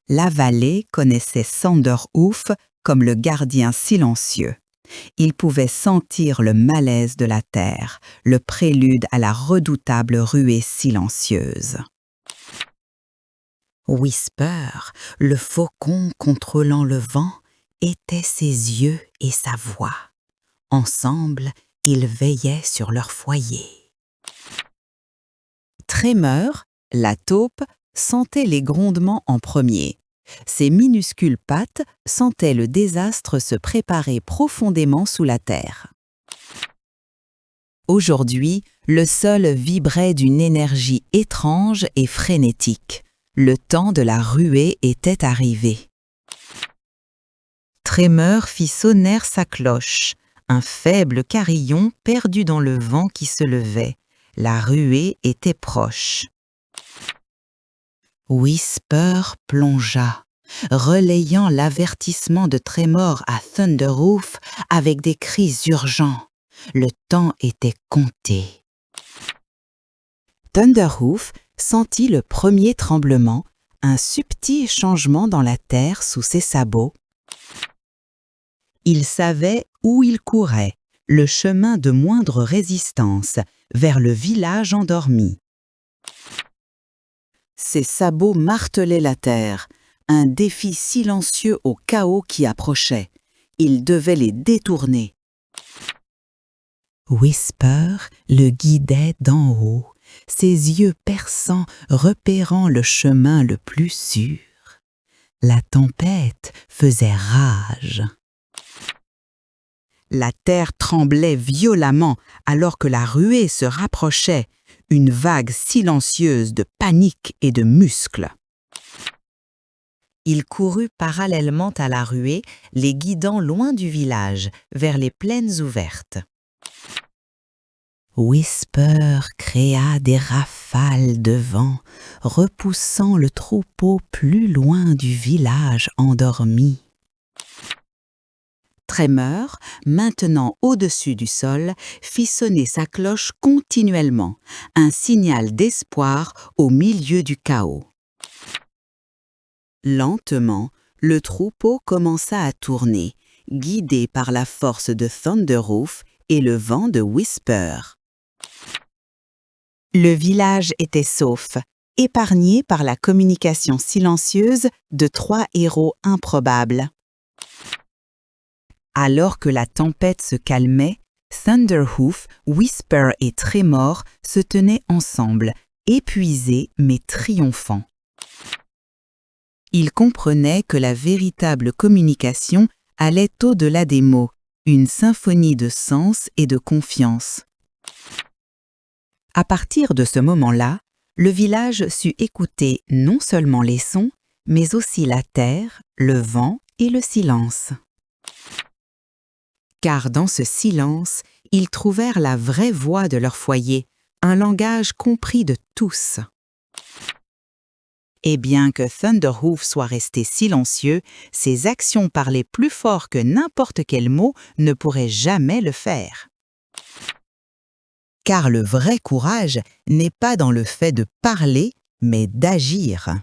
La vallée connaissait Thunderhoof comme le gardien silencieux. Il pouvait sentir le malaise de la terre, le prélude à la redoutable ruée silencieuse. Whisper, le faucon contrôlant le vent, était ses yeux et sa voix. Ensemble, ils veillaient sur leur foyer. Tremor, la taupe, sentait les grondements en premier. Ses minuscules pattes sentaient le désastre se préparer profondément sous la terre. Aujourd'hui, le sol vibrait d'une énergie étrange et frénétique. Le temps de la ruée était arrivé. Tremor fit sonner sa cloche, un faible carillon perdu dans le vent qui se levait. La ruée était proche. Whisper plongea, relayant l'avertissement de Tremor à Thunderhoof avec des cris urgents. Le temps était compté. Thunderhoof sentit le premier tremblement, un subtil changement dans la terre sous ses sabots. Il savait où il courait, le chemin de moindre résistance, vers le village endormi. Ses sabots martelaient la terre, un défi silencieux au chaos qui approchait. Il devait les détourner. Whisper le guidait d'en haut, ses yeux perçants repérant le chemin le plus sûr. La tempête faisait rage. La terre tremblait violemment alors que la ruée se rapprochait, une vague silencieuse de panique et de muscles. Il courut parallèlement à la ruée, les guidant loin du village, vers les plaines ouvertes. Whisper créa des rafales de vent, repoussant le troupeau plus loin du village endormi. Tremor, maintenant au-dessus du sol, fit sonner sa cloche continuellement, un signal d'espoir au milieu du chaos. Lentement, le troupeau commença à tourner, guidé par la force de Thunderhoof et le vent de Whisper. Le village était sauf, épargné par la communication silencieuse de 3 héros improbables. Alors que la tempête se calmait, Thunderhoof, Whisper et Tremor se tenaient ensemble, épuisés mais triomphants. Ils comprenaient que la véritable communication allait au-delà des mots, une symphonie de sens et de confiance. À partir de ce moment-là, le village sut écouter non seulement les sons, mais aussi la terre, le vent et le silence. Car dans ce silence, ils trouvèrent la vraie voix de leur foyer, un langage compris de tous. Et bien que Thunderhoof soit resté silencieux, ses actions parlaient plus fort que n'importe quel mot ne pourrait jamais le faire. Car le vrai courage n'est pas dans le fait de parler, mais d'agir.